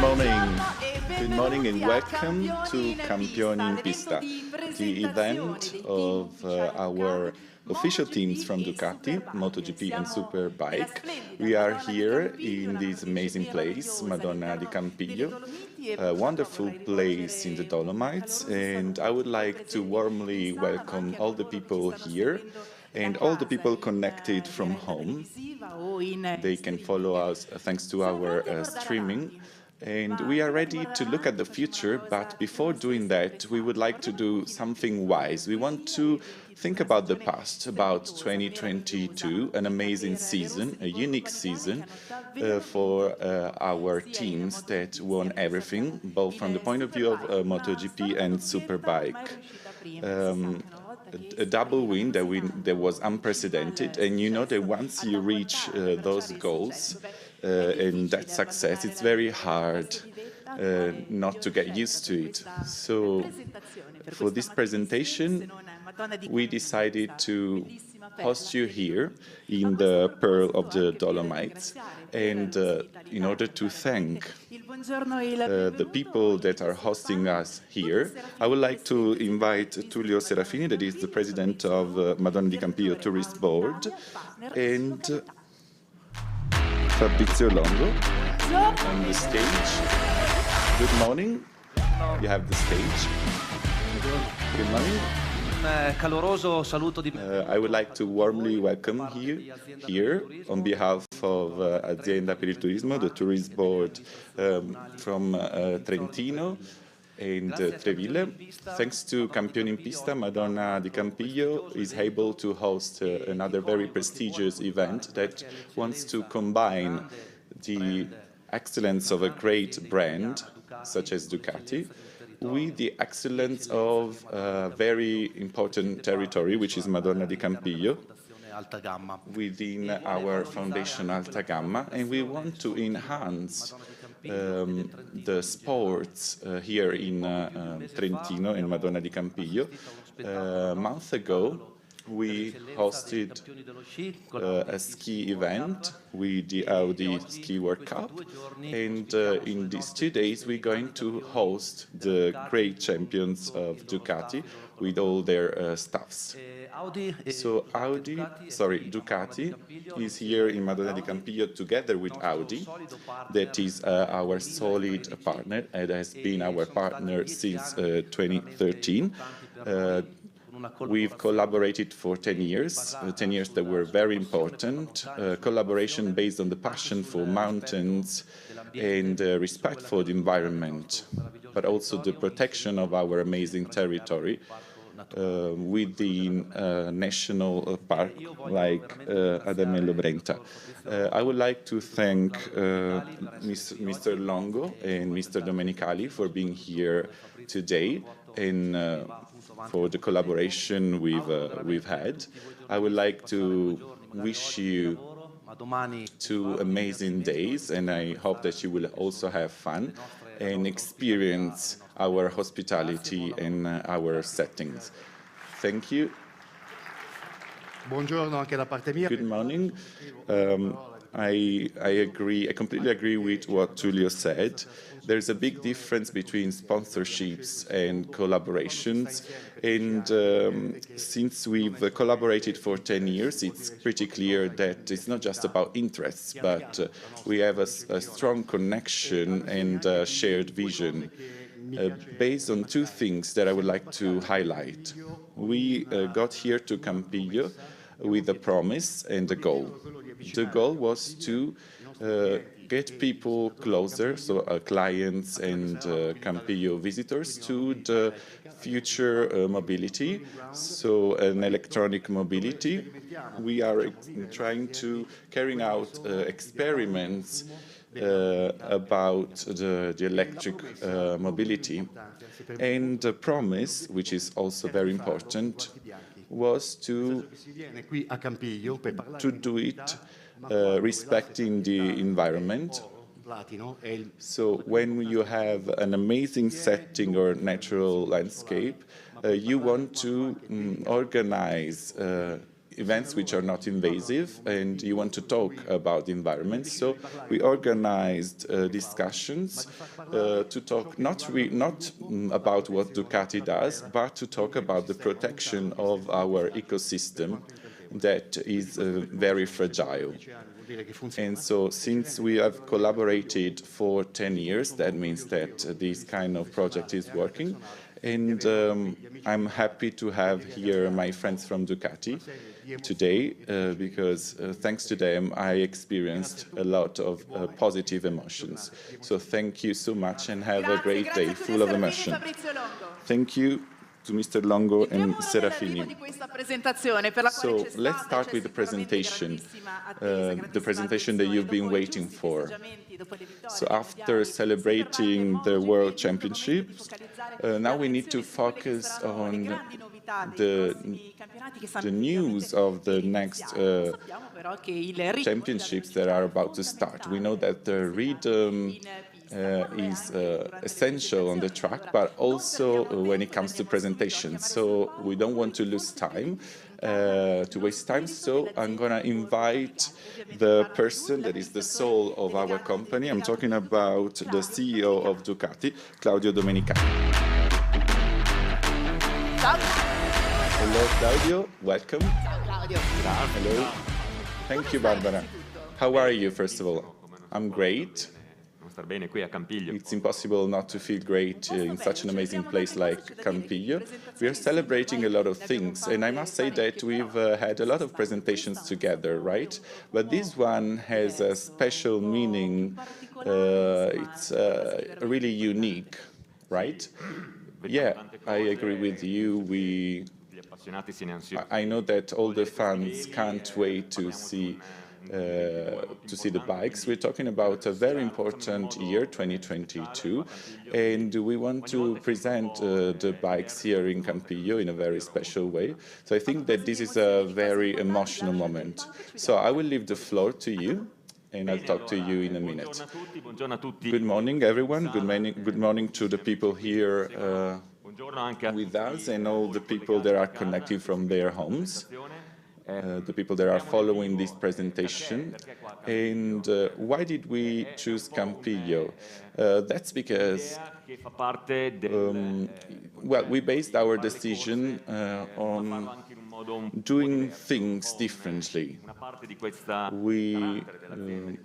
morning. Good morning and welcome to Campioni in Pista, the event of our official teams from Ducati, MotoGP and Superbike. We are here in this amazing place, Madonna di Campiglio, a wonderful place in the Dolomites, and I would like to warmly welcome all the people here and all the people connected from home. They can follow us thanks to our streaming. And we are ready to look at the future, but before doing that, we would like to do something wise. We want to think about the past, about 2022, an amazing season, a unique season for our teams that won everything, both from the point of view of MotoGP and Superbike. A double win that was unprecedented, and you know that once you reach those goals and that success, it's very hard not to get used to it. So for this presentation, we decided to host you here in the Pearl of the Dolomites, and in order to thank the people that are hosting us here, I would like to invite Tullio Serafini, that is the president of Madonna di Campiglio Tourist Board, and Fabrizio Longo on the stage. Good morning. You have the stage. Good morning. I would like to warmly welcome you here on behalf of Azienda per il Turismo, the tourist board from Trentino and Treville. Thanks to Campioni in Pista, Madonna di Campiglio is able to host another very prestigious event that wants to combine the excellence of a great brand, such as Ducati, with the excellence of a very important territory, which is Madonna di Campiglio, within our foundation Alta Gamma, and we want to enhance the sports here in Trentino and Madonna di Campiglio. A month ago, we hosted a ski event with the Audi Ski World Cup, and in these 2 days we're going to host the great champions of Ducati with all their staffs. So Ducati is here in Madonna di Campiglio together with Audi, that is our solid partner and has been our partner since 2013. We've collaborated for 10 years that were very important, collaboration based on the passion for mountains and respect for the environment, but also the protection of our amazing territory within a national park like Adamello Brenta. I would like to thank Mr. Longo and Mr. Domenicali for being here today and for the collaboration we've had. I would like to wish you 2 amazing days, and I hope that you will also have fun and experience our hospitality and our settings. Thank you. Good morning. I completely agree with what Tullio said. There's a big difference between sponsorships and collaborations, and since we've collaborated for 10 years, it's pretty clear that it's not just about interests, but we have a strong connection and a shared vision based on 2 things that I would like to highlight. We got here to Campiglio with a promise and a goal. The goal was to get people closer, so clients and Campiglio visitors, to the future mobility, so an electronic mobility. We are trying to carry out experiments about the electric mobility. And the promise, which is also very important, was to do it respecting the environment. So when you have an amazing setting or natural landscape, you want to organize events which are not invasive, and you want to talk about the environment. So we organized discussions to talk not about what Ducati does, but to talk about the protection of our ecosystem that is very fragile. And so since we have collaborated for 10 years, that means that this kind of project is working. And I'm happy to have here my friends from Ducati today, because thanks to them, I experienced a lot of positive emotions. So thank you so much and have a great day full of emotion. Thank you to Mr. Longo and Serafini. So let's start with the presentation that you've been waiting for. So after celebrating the World Championship, now we need to focus on the news of the next championships that are about to start. We know that the rhythm is essential on the track, but also when it comes to presentation. So we don't want to lose time, to waste time. So I'm going to invite the person that is the soul of our company. I'm talking about the CEO of Ducati, Claudio Domenicali. Hello, Claudio. Welcome. Hello. Thank you, Barbara. How are you, first of all? I'm great. It's impossible not to feel great in such an amazing place like Campiglio. We are celebrating a lot of things, and I must say that we've had a lot of presentations together, right? But this one has a special meaning. It's really unique, right? Yeah, I agree with you. I know that all the fans can't wait to see the bikes. We're talking about a very important year, 2022, and we want to present the bikes here in Campiglio in a very special way. So I think that this is a very emotional moment. So I will leave the floor to you, and I'll talk to you in a minute. Good morning, everyone. Good morning to the people here with us and all the people that are connecting from their homes. The people that are following this presentation. And why did we choose Campiglio? That's because, well, we based our decision on doing things differently.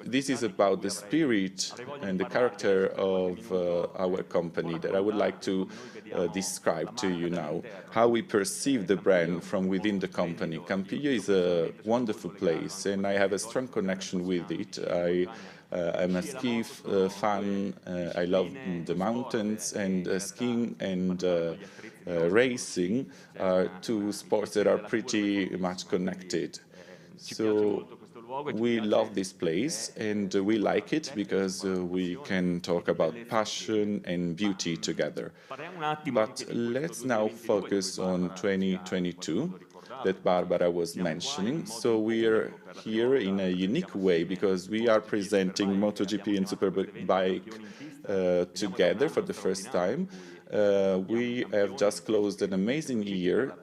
This is about the spirit and the character of our company that I would like to describe to you now, how we perceive the brand from within the company. Campiglio is a wonderful place, and I have a strong connection with it. I'm a ski fan. I love the mountains, and skiing and racing are two sports that are pretty much connected. So we love this place, and we like it because we can talk about passion and beauty together. But let's now focus on 2022 that Barbara was mentioning. So we are here in a unique way because we are presenting MotoGP and Superbike together for the first time. We have just closed an amazing year.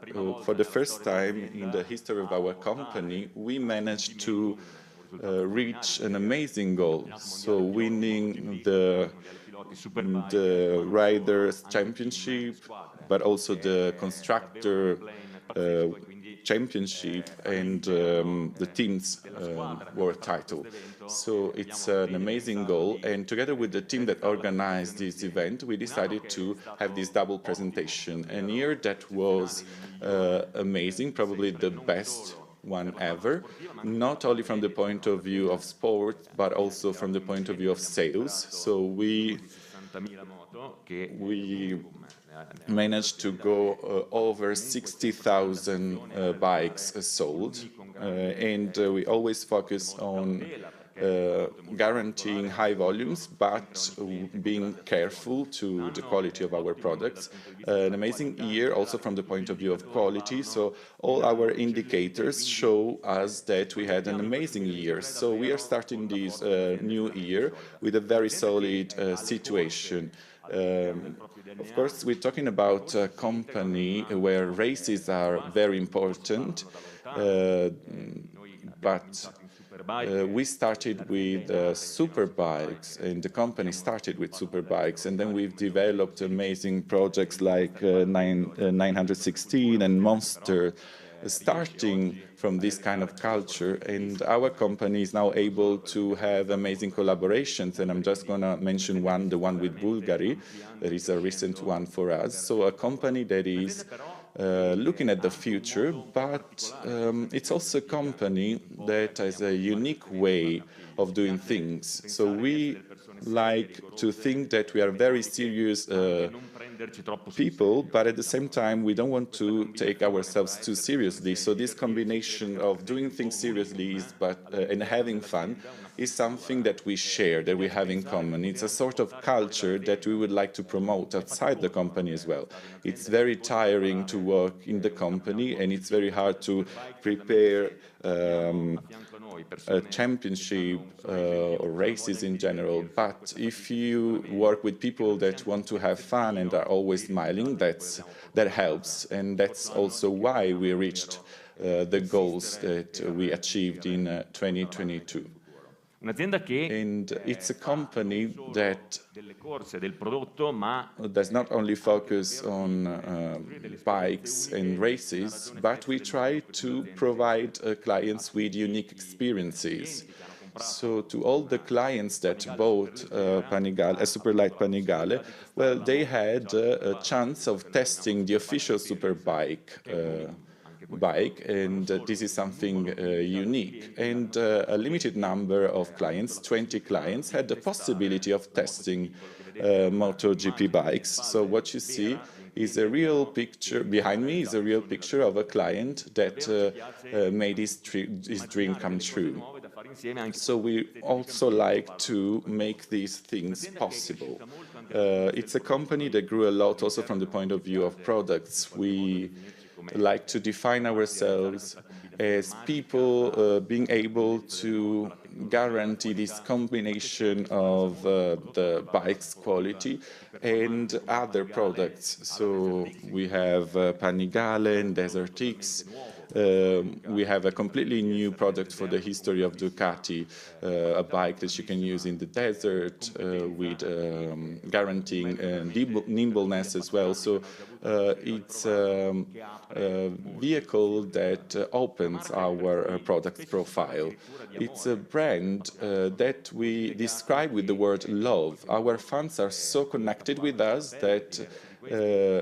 For the first time in the history of our company, we managed to reach an amazing goal. So winning the Riders' Championship, but also the Constructor Championship and the team's world title. So it's an amazing goal, and together with the team that organized this event, we decided to have this double presentation. A year that was amazing, probably the best one ever, not only from the point of view of sport, but also from the point of view of sales. So we managed to go over 60,000 bikes sold, and we always focus on guaranteeing high volumes, but being careful to the quality of our products. An amazing year also from the point of view of quality. So all our indicators show us that we had an amazing year. So we are starting this new year with a very solid situation. Of course, we're talking about a company where races are very important, but we started with superbikes, and the company started with superbikes, and then we've developed amazing projects like 916 and Monster, starting from this kind of culture, and our company is now able to have amazing collaborations, and I'm just going to mention one, the one with Bulgari, that is a recent one for us. So a company that is looking at the future, but it's also a company that has a unique way of doing things. So we like to think that we are very serious people, but at the same time, we don't want to take ourselves too seriously. So this combination of doing things seriously and having fun is something that we share, that we have in common. It's a sort of culture that we would like to promote outside the company as well. It's very tiring to work in the company, and it's very hard to prepare a championship or races in general. But if you work with people that want to have fun and are always smiling, that helps, and that's also why we reached the goals that we achieved in 2022. And it's a company that does not only focus on bikes and races, but we try to provide clients with unique experiences. So to all the clients that bought a Superlight Panigale, well, they had a chance of testing the official Superbike bike, and this is something unique. And a limited number of clients, 20 clients, had the possibility of testing MotoGP bikes. So what you see is a real picture, behind me is a real picture of a client that made his dream come true. So we also like to make these things possible. It's a company that grew a lot also from the point of view of products. We like to define ourselves as people being able to guarantee this combination of the bike's quality and other products. So we have Panigale and Desert X. We have a completely new product for the history of Ducati, a bike that you can use in the desert with guaranteeing nimbleness as well. So it's a vehicle that opens our product profile. It's a brand that we describe with the word love. Our fans are so connected with us that,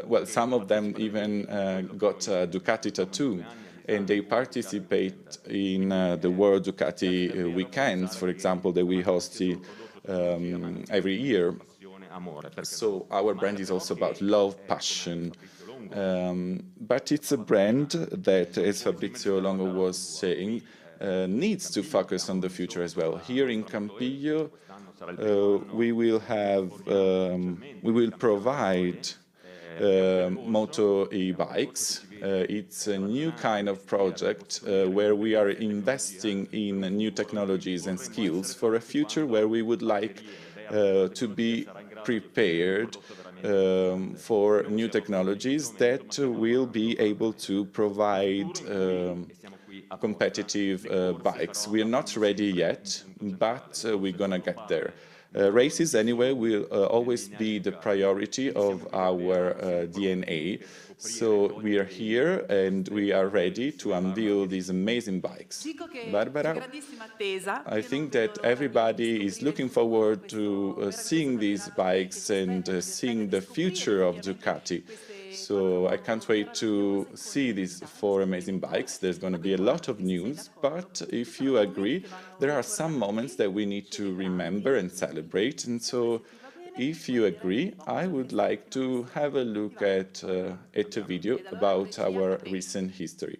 well, some of them even got a Ducati tattoo, and they participate in the World Ducati weekends, for example, that we host every year. So our brand is also about love, passion. But it's a brand that, as Fabrizio Longo was saying, needs to focus on the future as well. Here in Campillo, we will provide moto e-bikes. It's a new kind of project where we are investing in new technologies and skills for a future where we would like to be prepared for new technologies that will be able to provide competitive bikes. We are not ready yet, but we're going to get there. Races, anyway, will always be the priority of our DNA. So we are here and we are ready to unveil these amazing bikes. Barbara, I think that everybody is looking forward to seeing these bikes and seeing the future of Ducati. So I can't wait to see these 4 amazing bikes. There's going to be a lot of news, but if you agree, there are some moments that we need to remember and celebrate. And so if you agree, I would like to have a look at a video about our recent history.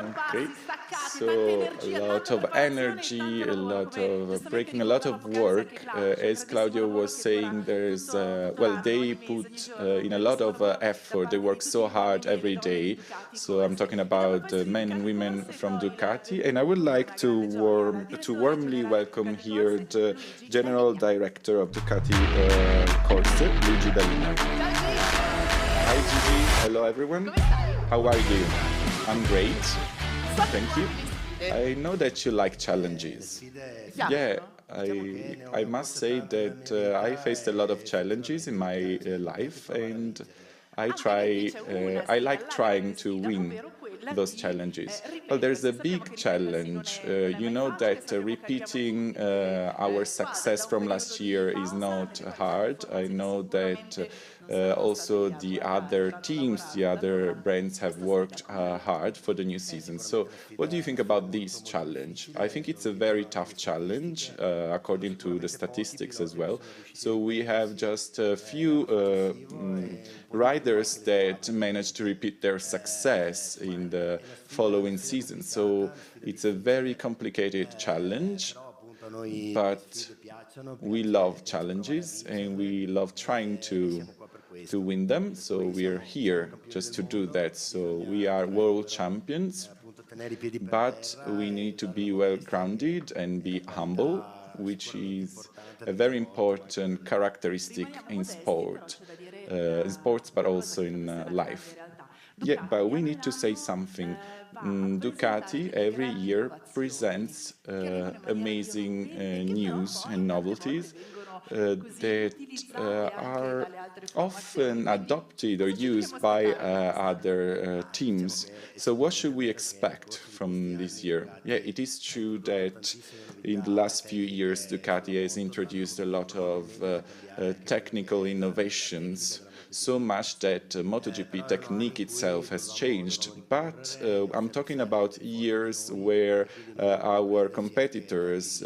Okay, so a lot of energy, a lot of breaking, a lot of work. As Claudio was saying, there's well, they put in a lot of effort. They work so hard every day. So I'm talking about men and women from Ducati, and I would like to warmly welcome here the General Director of Ducati Corse, Luigi D'Alina. Hi Gigi, hello everyone. How are you? I'm great, thank you. I know that you like challenges. Yeah, I must say that I faced a lot of challenges in my life, and I like trying to win those challenges. Well, there's a big challenge. You know that repeating our success from last year is not hard. I know that also the other teams, the other brands have worked hard for the new season. So what do you think about this challenge? I think it's a very tough challenge, according to the statistics as well. So we have just a few riders that managed to repeat their success in the following season. So it's a very complicated challenge, but we love challenges and we love trying to win them. So we're here just to do that. So we are world champions, but we need to be well grounded and be humble, which is a very important characteristic in sports, but also in life. Yeah, but we need to say something. Ducati every year presents amazing news and novelties that are often adopted or used by other teams. So what should we expect from this year? Yeah, it is true that in the last few years Ducati has introduced a lot of technical innovations, so much that MotoGP technique itself has changed. But I'm talking about years where our competitors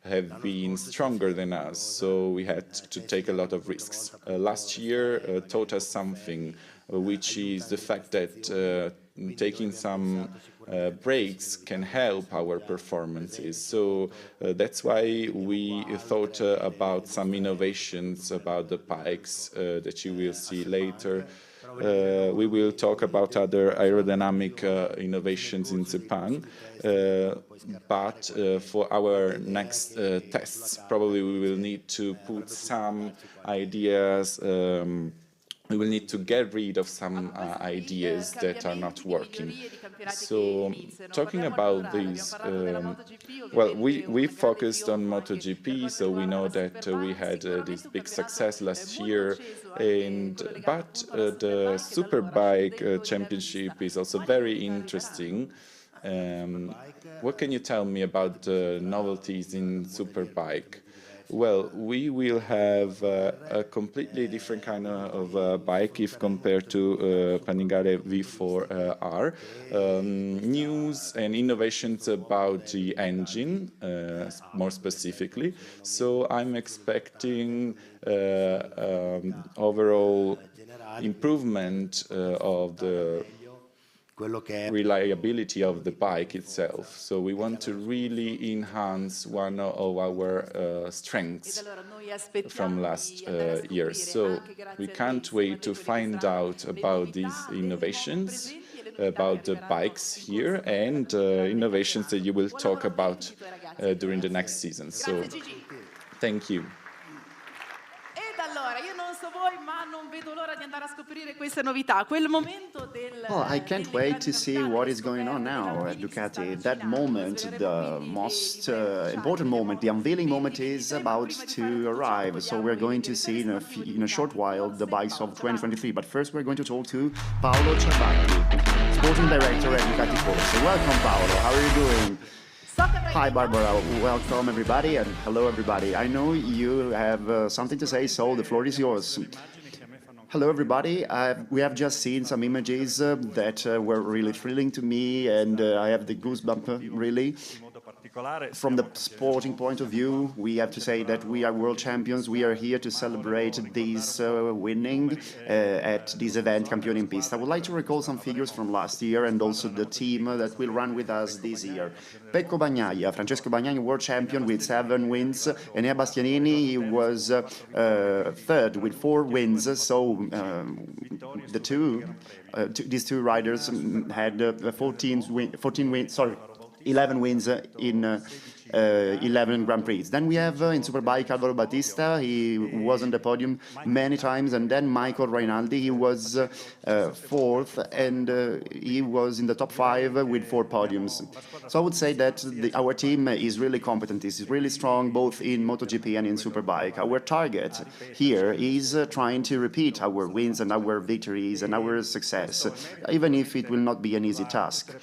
have been stronger than us, so we had to take a lot of risks. Last year taught us something, which is the fact that taking some breaks can help our performances. So that's why we thought about some innovations about the bikes that you will see later. We will talk about other aerodynamic innovations in Japan, but for our next tests, probably we will need to put some ideas. We will need to get rid of some ideas that are not working. So, talking about these, well, we focused on MotoGP, so we know that we had this big success last year, but the Superbike Championship is also very interesting. What can you tell me about the novelties in Superbike? Well, we will have a completely different kind of bike if compared to Panigale V4R. News and innovations about the engine, more specifically. So I'm expecting overall improvement of the reliability of the bike itself. So we want to really enhance one of our strengths from last year. So we can't wait to find out about these innovations, about the bikes here, and innovations that you will talk about during the next season. So thank you. Well, I can't wait to see what is going on now at Ducati. That moment, the most important moment, the unveiling moment is about to arrive. So we're going to see in a short while the bikes of 2023. But first we're going to talk to Paolo Ciabatti, Sporting Director at Ducati Corse. So welcome, Paolo. How are you doing? Hi, Barbara. Welcome, everybody, and hello, everybody. I know you have something to say, so the floor is yours. Hello, everybody. We have just seen some images that were really thrilling to me, and I have the goosebump, really. From the sporting point of view, we have to say that we are world champions. We are here to celebrate this winning at this event, Campione in Pista. I would like to recall some figures from last year and also the team that will run with us this year. Pecco Bagnaia, Francesco Bagnaia, world champion with 7 wins. Enea Bastianini, he was third with 4 wins. So these two riders had 11 wins in 11 Grand Prix. Then we have in Superbike Alvaro Battista. He was on the podium many times, and then Michael Rinaldi. He was fourth, and he was in the top 5 with 4 podiums. So I would say that our team is really competent. It's really strong, both in MotoGP and in Superbike. Our target here is trying to repeat our wins and our victories and our success, even if it will not be an easy task.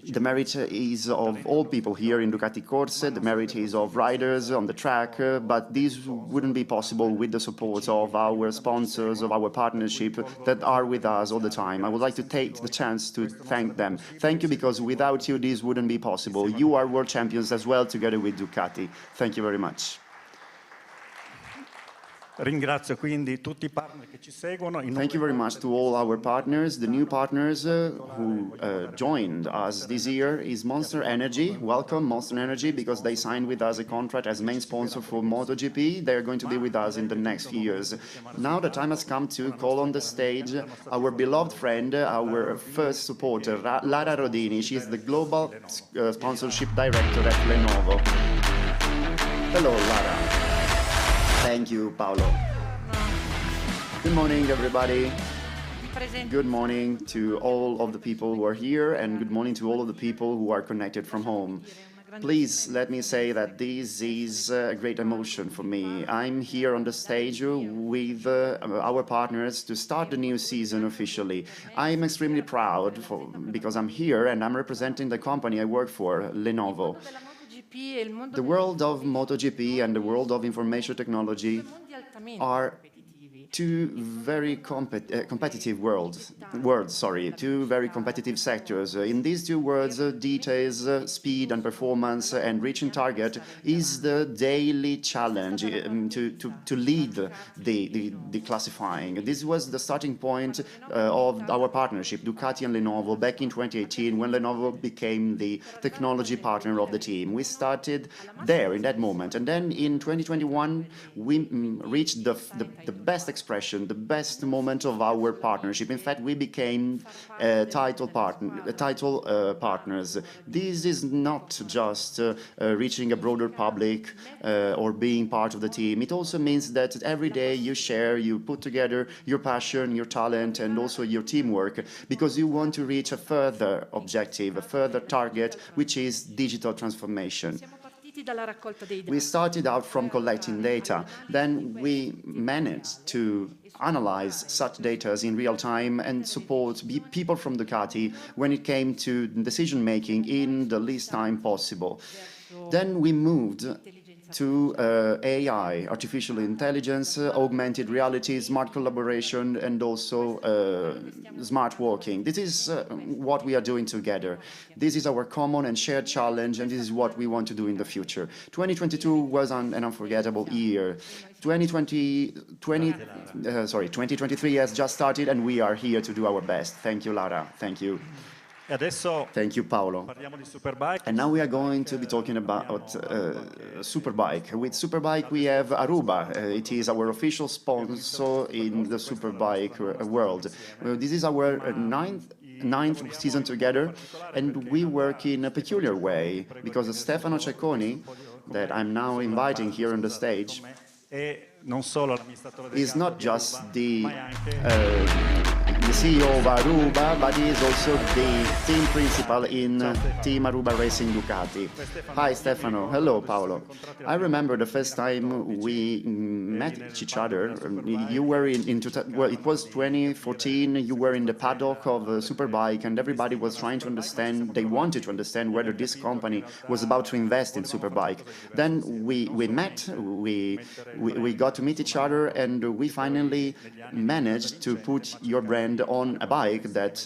The merit is of all people here in Ducati Corse, the merit is of riders on the track, but this wouldn't be possible with the support of our sponsors, of our partnership that are with us all the time. I would like to take the chance to thank them. Thank you, because without you this wouldn't be possible. You are world champions as well, together with Ducati. Thank you very much. Thank you very much to all our partners. The new partners who joined us this year is Monster Energy. Welcome, Monster Energy, because they signed with us a contract as main sponsor for MotoGP. They're going to be with us in the next few years. Now the time has come to call on the stage our beloved friend, our first supporter, Lara Rodini. She is the Global Sponsorship Director at Lenovo. Hello, Lara. Thank you, Paolo. Good morning, everybody. Good morning to all of the people who are here, and good morning to all of the people who are connected from home. Please let me say that this is a great emotion for me. I'm here on the stage with our partners to start the new season officially. I'm extremely proud because I'm here and I'm representing the company I work for, Lenovo. The world of MotoGP and the world of information technology are two very competitive two very competitive sectors. In these two worlds, details, speed and performance and reaching target is the daily challenge to lead the classifying. This was the starting point of our partnership, Ducati and Lenovo, back in 2018, when Lenovo became the technology partner of the team. We started there in that moment, and then in 2021 we reached the best expression, the best moment of our partnership. In fact, we became title partners. This is not just reaching a broader public or being part of the team. It also means that every day you share, you put together your passion, your talent, and also your teamwork, because you want to reach a further objective, a further target, which is digital transformation. We started out from collecting data, then we managed to analyze such data in real time and support people from Ducati when it came to decision-making in the least time possible. Then we moved to AI, artificial intelligence, augmented reality, smart collaboration, and also smart working. This is what we are doing together. This is our common and shared challenge, and this is what we want to do in the future. 2022 was an unforgettable year. 2023 has just started, and we are here to do our best. Thank you, Lara. Thank you. Thank you, Paolo. And now we are going to be talking about Superbike. With Superbike, we have Aruba. It is our official sponsor in the Superbike world. This is our ninth season together, and we work in a peculiar way, because Stefano Cecconi, that I'm now inviting here on the stage, is not just the CEO of Aruba, but he is also the team principal in Team Aruba Racing Ducati. Hi, Stefano. Hello, Paolo. I remember the first time we met each other. You were well, it was 2014. You were in the paddock of Superbike, and everybody was trying to understand. They wanted to understand whether this company was about to invest in Superbike. Then we met. We got got to meet each other, and we finally managed to put your brand on a bike that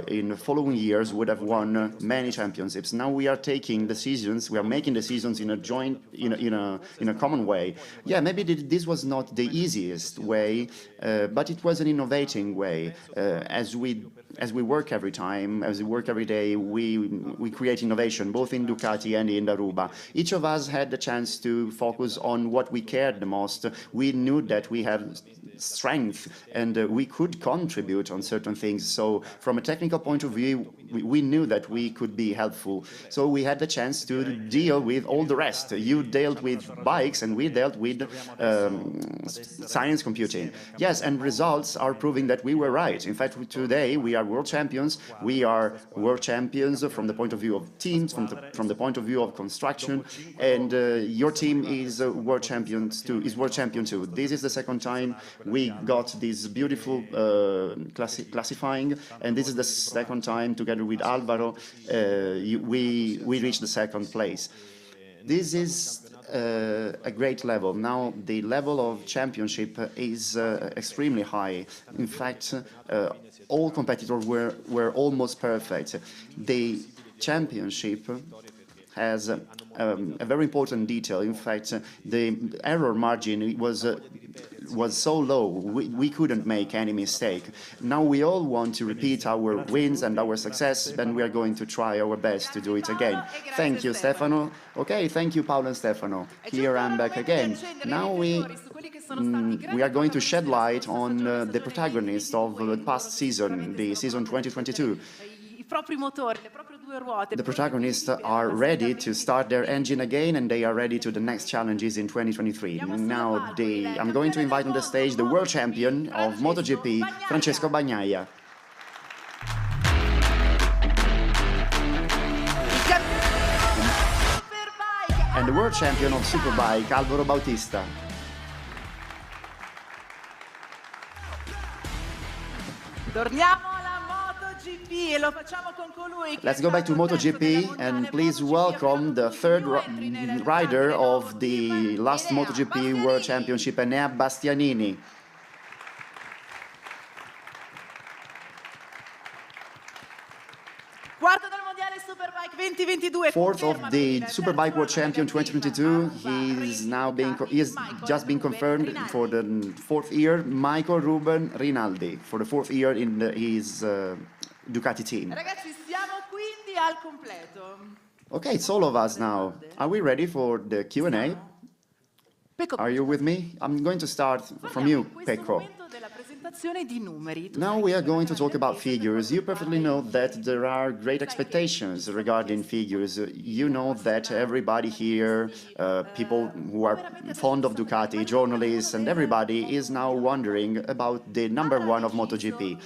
in the following years would have won many championships. Now we are taking decisions, we are making decisions in a joint, in a common way. Yeah, maybe this was not the easiest way, but it was an innovating way. As we work every time, as we work every day, we create innovation, both in Ducati and in Aruba. Each of us had the chance to focus on what we cared the most. We knew that we have strength and we could contribute on certain things. So from a technical point of view, we knew that we could be helpful. So we had the chance to deal with all the rest. You dealt with bikes and we dealt with science computing. Yes, and results are proving that we were right. In fact, today we are world champions. We are world champions from the point of view of teams, from the point of view of construction, and your team is world champion too. This is the second time we got this beautiful classifying, and this is the second time together with Alvaro we reached the second place. This is a great level. Now the level of championship is extremely high. In fact, all competitors were almost perfect. The championship has a very important detail. In fact, the error margin was so low, we couldn't make any mistake. Now we all want to repeat our wins and our success, and we are going to try our best to do it again. Thank you, Stefano. Okay, thank you, Paolo and Stefano. Here I'm back again. Now we are going to shed light on the protagonists of the past season, the season 2022. The protagonists are ready to start their engine again, and they are ready to the next challenges in 2023. Now I'm going to invite on the stage the world champion of MotoGP, Francesco Bagnaia. And the world champion of Superbike, Alvaro Bautista. Let's go back to MotoGP and please welcome the third rider of the last MotoGP World Championship, Enea Bastianini. Fourth of the Superbike World Champion 2022. He is just been confirmed for the fourth year. Michael Ruben Rinaldi for the fourth year in his Ducati team. Okay, it's all of us now. Are we ready for the Q&A? Are you with me? I'm going to start from you, Pecco. Now we are going to talk about figures. You perfectly know that there are great expectations regarding figures. You know that everybody here, people who are fond of Ducati, journalists, and everybody is now wondering about the number one of MotoGP.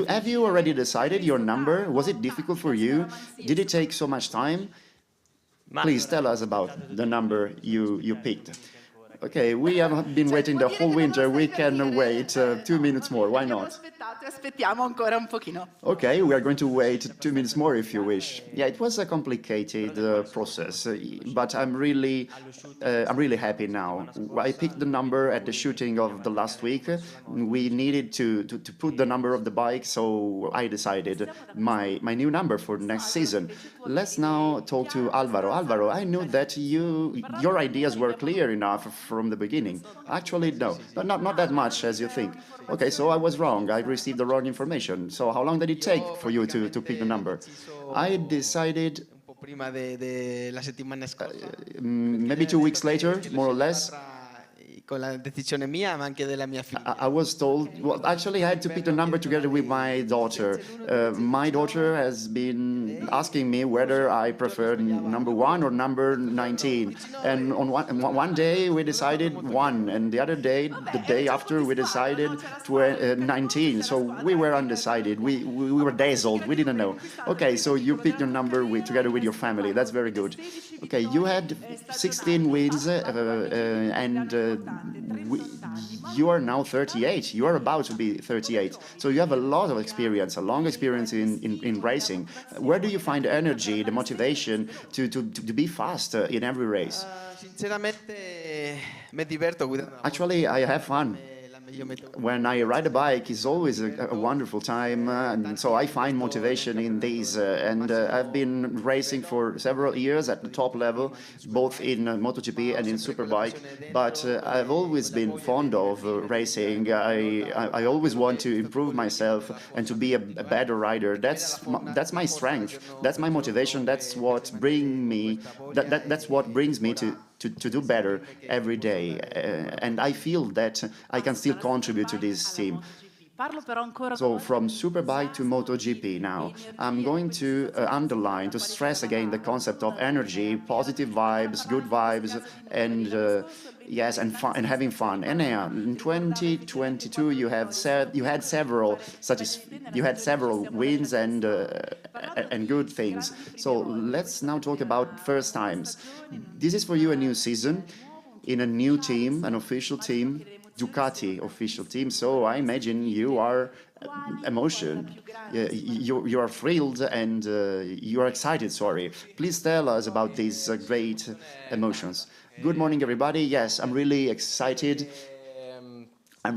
Have you already decided your number? Was it difficult for you? Did it take so much time? Please tell us about the number you picked. Okay, we have been waiting the whole winter. We can wait 2 minutes more. Why not? Okay, we are going to wait 2 minutes more if you wish. Yeah, it was a complicated process, but I'm really happy now. I picked the number at the shooting of the last week. We needed to put the number of the bike, so I decided my new number for next season. Let's now talk to Alvaro. Alvaro, I knew that your ideas were clear enough from the beginning. Actually, no, not that much as you think. Okay, so I was wrong. I received the wrong information. So how long did it take for you to pick the number? I decided maybe 2 weeks later, more or less. I was told, well, actually I had to pick the number together with my daughter. My daughter has been asking me whether I prefer number 1 or number 19. And on one day we decided 1, and the other day, the day after, we decided 19. So we were undecided. We were dazzled. We didn't know. Okay, so you picked your number together with your family. That's very good. Okay, you had 16 wins and you are now 38. You are about to be 38. So you have a lot of experience, a long experience in racing. Where do you find energy, the motivation to be faster in every race? Actually, I have fun. When I ride a bike, it's always a wonderful time, and so I find motivation in these. I've been racing for several years at the top level, both in MotoGP and in Superbike. But I've always been fond of racing. I always want to improve myself and to be a better rider. That's my strength. That's my motivation. That's what that's what brings me to do better every day, and I feel that I can still contribute to this team. So from Superbike to MotoGP now, I'm going to underline, to stress again the concept of energy, positive vibes, good vibes, and yes, and fun, and having fun. And in 2022, you had several wins and good things. So let's now talk about first times. This is for you a new season in a new team, an official team. Ducati official team, so I imagine you are emotional. You are thrilled and you are excited. Sorry, please tell us about these great emotions. Good morning, everybody. Yes, I'm really excited. And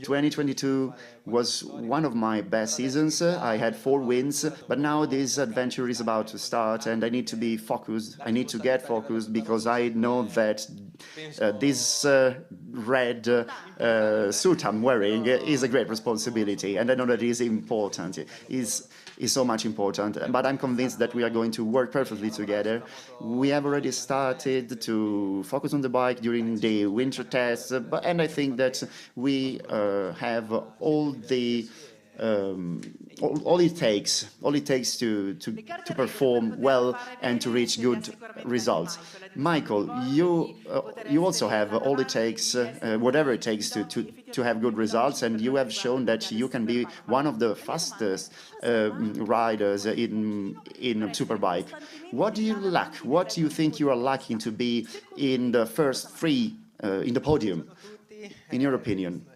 2022 was one of my best seasons. I had 4 wins, but now this adventure is about to start and I need to be focused. I need to get focused because I know that this red suit I'm wearing is a great responsibility, and I know that it is important. Is so much important, but I'm convinced that we are going to work perfectly together. We have already started to focus on the bike during the winter tests, and I think that we have all it takes to perform well and to reach good results. Michael, you also have all it takes, whatever it takes to have good results, and you have shown that you can be one of the fastest riders in Superbike. What do you lack? What do you think you are lacking to be in the first 3 in the podium, in your opinion?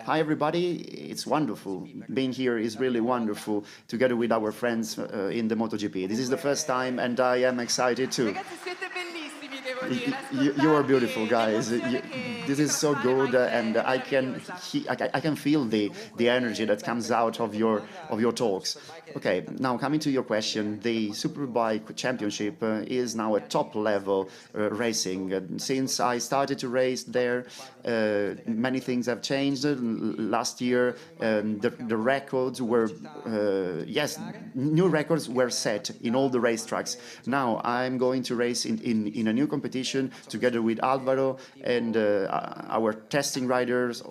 Hi everybody, it's wonderful. Being here is really wonderful together with our friends in the MotoGP. This is the first time and I am excited too. You are beautiful, guys. This is so good, and I can feel the energy that comes out of your talks. Okay, now coming to your question, the Superbike Championship is now a top-level racing. Since I started to race there, many things have changed. Last year, the records were, yes, new records were set in all the racetracks. Now I'm going to race in a new competition together with Alvaro, and our testing riders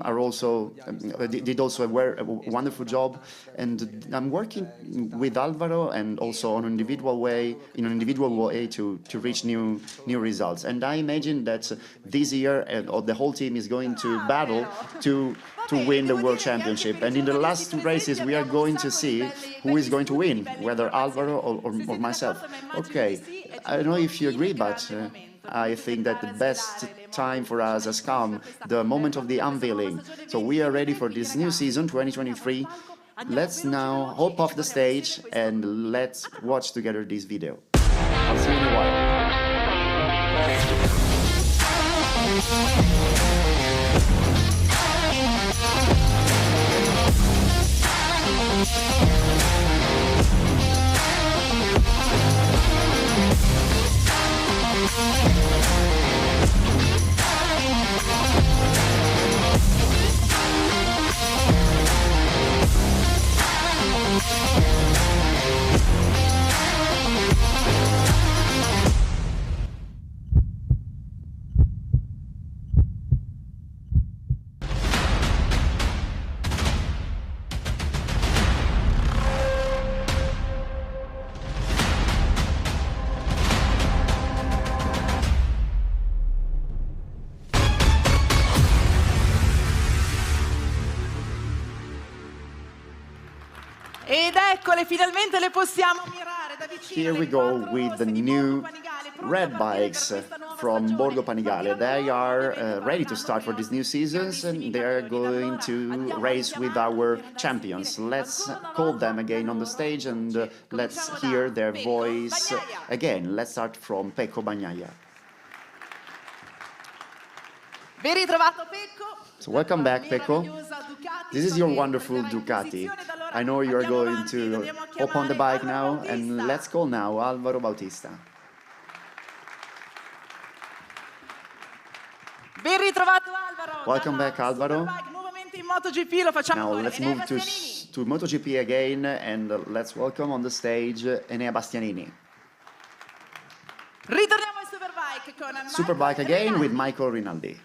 are also did also a wonderful job, and I'm working with Alvaro and also on an individual way to reach new results. And I imagine that this year the whole team is going to battle to win the World Championship. And in the last 2 races, we are going to see who is going to win, whether Alvaro or myself. Okay, I don't know if you agree, but I think that the best time for us has come, the moment of the unveiling. So we are ready for this new season, 2023. Let's now hop off the stage and let's watch together this video. I'll see you in a while. Ed eccole, finalmente le possiamo ammirare da vicino. Here we go with the new red bikes from Borgo Panigale. They are ready to start for this new season, and they are going to race with our champions. Let's call them again on the stage and let's hear their voice again. Let's start from Pecco Bagnaia. Ben ritrovato Pecco. So welcome back, Pecco. This is your wonderful Ducati. I know you are going to hop on the bike now, and let's call now Alvaro Bautista. Ben ritrovato Alvaro. Welcome back, Alvaro. Nuovamente in MotoGP, lo facciamo Now con let's Enea move Bastianini. to MotoGP again, and let's welcome on the stage Enea Bastianini. Ritorniamo ai Superbike con Superbike again with Michael Rinaldi.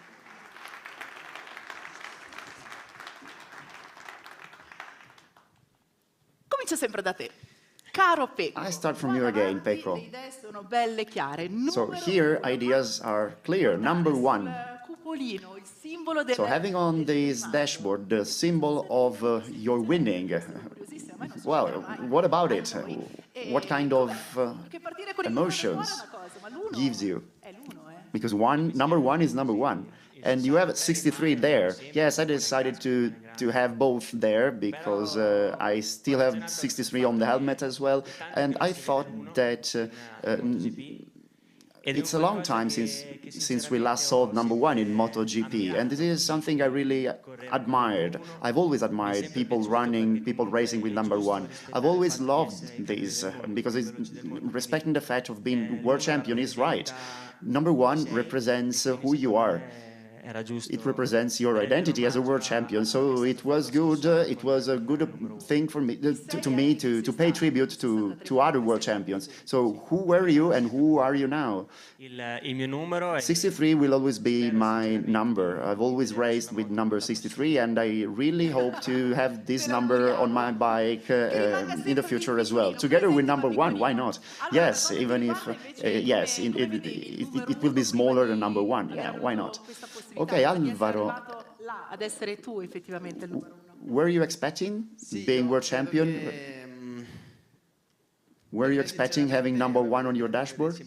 Comincio sempre da te. Caro Pecco. I start from you again, Pecco. Le idee sono belle chiare. So here ideas are clear. Number one. Cupolino, il simbolo del So having on this dashboard the symbol of your winning. Well, what about it? What kind of emotions gives you? Because number one is number one. And you have 63 there. Yes, I decided to have both there because I still have 63 on the helmet as well. And I thought that it's a long time since we last saw number one in MotoGP, and this is something I really admired. I've always admired people running, people racing with number one. I've always loved this because respecting the fact of being world champion is right. Number one represents who you are. It represents your identity as a world champion, so it was good. It was a good thing for me to pay tribute to other world champions. So who were you and who are you now? 63 will always be my number. I've always raced with number 63, and I really hope to have this number on my bike in the future as well, together with number one. Why not? Yes, even if yes, it will be smaller than number one. Yeah, why not? Okay, Alvaro, were you expecting being world champion? Were you expecting having number one on your dashboard?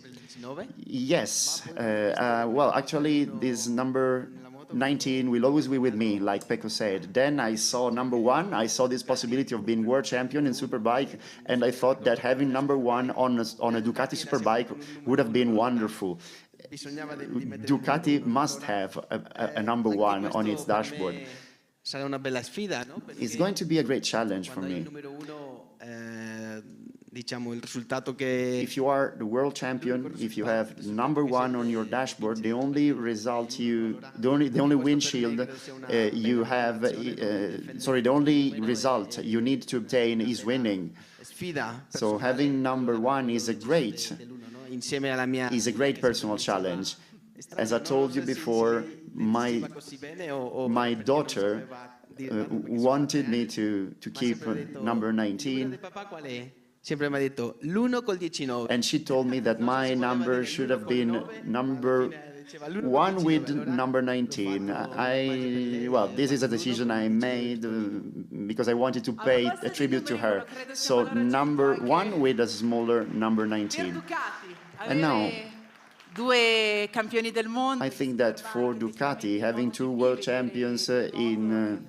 Yes. Well, actually, this number 19 will always be with me, like Pecco said. Then I saw number one, I saw this possibility of being world champion in Superbike, and I thought that having number one on a Ducati Superbike would have been wonderful. Ducati must have a number one on its dashboard. It's going to be a great challenge for me. If you are the world champion, if you have number one on your dashboard, the only result the only windshield you have, the only result you need to obtain is winning. So having number one is a great personal challenge. As I told you before, my daughter wanted me to keep number 19. And she told me that my number should have been number one with number 19. Well, this is a decision I made because I wanted to pay a tribute to her. So number one with a smaller number 19. And now, I think that for Ducati, having two world champions in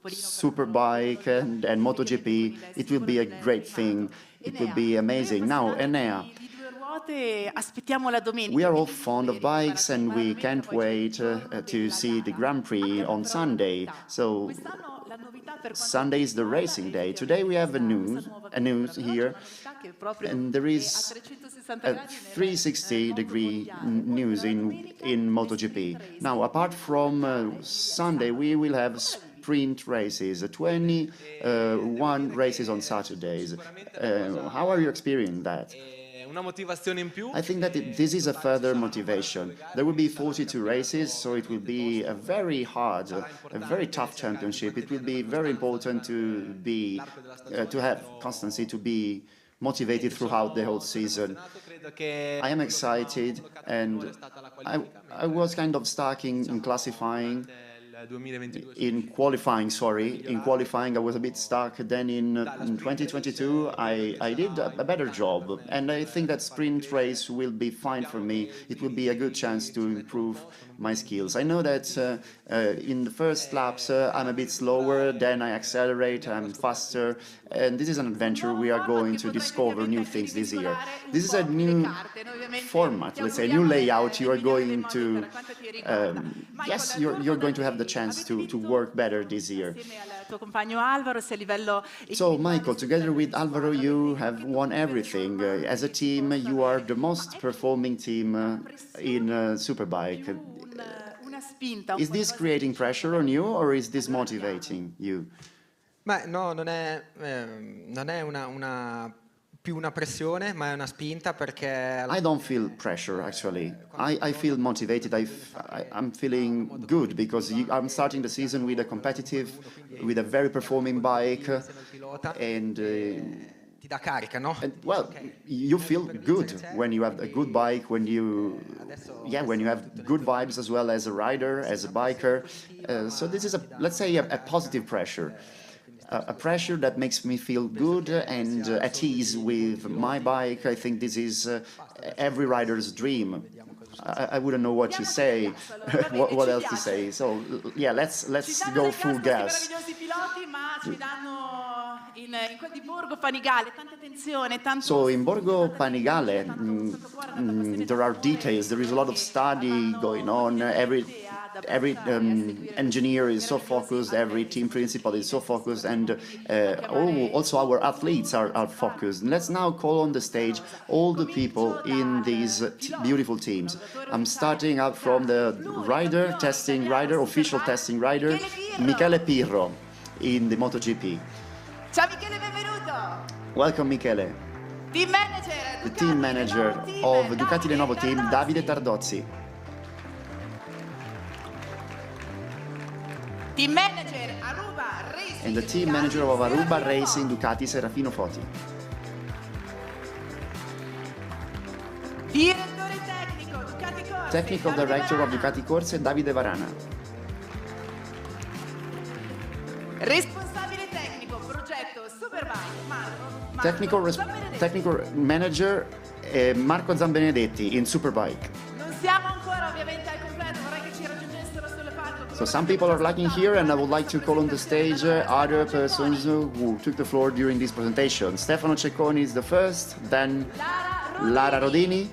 Superbike and MotoGP, it will be a great thing. It will be amazing. Now, Enea, we are all fond of bikes and we can't wait to see the Grand Prix on Sunday. So Sunday is the racing day. Today we have a news here, and there is a 360-degree news in MotoGP. Now, apart from Sunday, we will have sprint races, 21 races on Saturdays. How are you experiencing that? I think that this is a further motivation. There will be 42 races, so it will be a very hard, a very tough championship. It will be very important to have constancy, to be motivated throughout the whole season. I am excited, and I was kind of stuck in classifying in qualifying, sorry. In qualifying, I was a bit stuck. Then in 2022, I did a better job. And I think that sprint race will be fine for me. It will be a good chance to improve my skills. I know that in the first laps, I'm a bit slower, then I accelerate, I'm faster. And this is an adventure. We are going to discover new things this year. This is a new format, let's say, a new layout. You are going to, yes, you're going to have the chance to work better this year. So, Michael, together with Alvaro, you have won everything. As a team, you are the most performing team in Superbike. Is this creating pressure on you, or is this motivating you? Beh, no, non è più una pressione, ma è una spinta perché... I don't feel pressure, actually. I feel motivated. I'm feeling good because I'm starting the season with a very performing bike, and ti dà carica, no? and well, you feel good when you have a good bike, when you have good vibes as well as a rider, as a biker. So this is let's say a positive pressure. A pressure that makes me feel good and at ease with my bike. I think this is every rider's dream. I wouldn't know what to say, what else to say. So yeah, let's go full gas. So in Borgo Panigale, there are details. There is a lot of study going on. Every engineer is so focused, every team principal is so focused, and also our athletes are focused. Let's now call on the stage all the people in these beautiful teams. I'm starting out from the official testing rider, Michele Pirro in the MotoGP. Ciao Michele, benvenuto! Welcome, Michele. Team manager, The team manager of Ducati Lenovo team, Davide Tardozzi. Team manager Aruba Racing. And the team manager of Aruba Racing Ducati, Serafino Foti. Direttore tecnico Ducati Corse. Technical director of Ducati Corse, Davide Varana. Responsabile tecnico progetto Superbike Marco. Technical manager Marco Zambenedetti in Superbike. Non siamo ancora ovviamente al completo, vorrei che ci raggiungessero sulle palco. So some people are lacking here, and I would like to call on the stage other persons who took the floor during this presentation. Stefano Cecconi is the first, then Lara Rodini,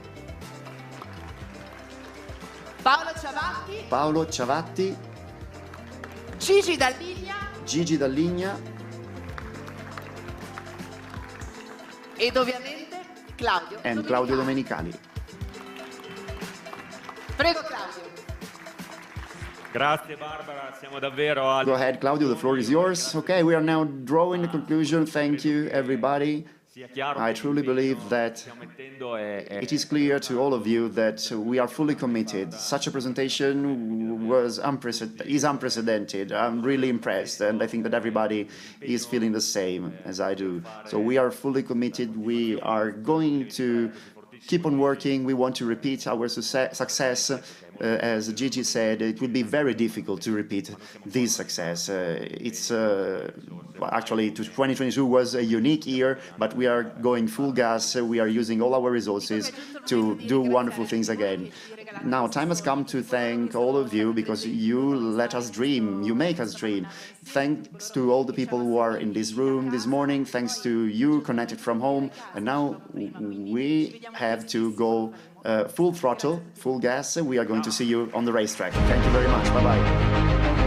Paolo Ciavatti, Gigi Dalligna ed ovviamente Claudio. and Claudio Domenicali. Prego Claudio. Grazie Barbara, siamo davvero al... Go ahead, Claudio, the floor is yours. Okay, we are now drawing the conclusion. Thank you, everybody. I truly believe that it is clear to all of you that we are fully committed. Such a presentation is unprecedented. I'm really impressed, and I think that everybody is feeling the same as I do. So we are fully committed. We are going to keep on working. We want to repeat our success. As Gigi said, it will be very difficult to repeat this success. Actually, 2022 was a unique year, but we are going full gas. We are using all our resources to do wonderful things again. Now, time has come to thank all of you because you let us dream, you make us dream. Thanks to all the people who are in this room this morning, thanks to you connected from home. And now we have to go full throttle, full gas. We are going to see you on the racetrack. Thank you very much. Bye-bye.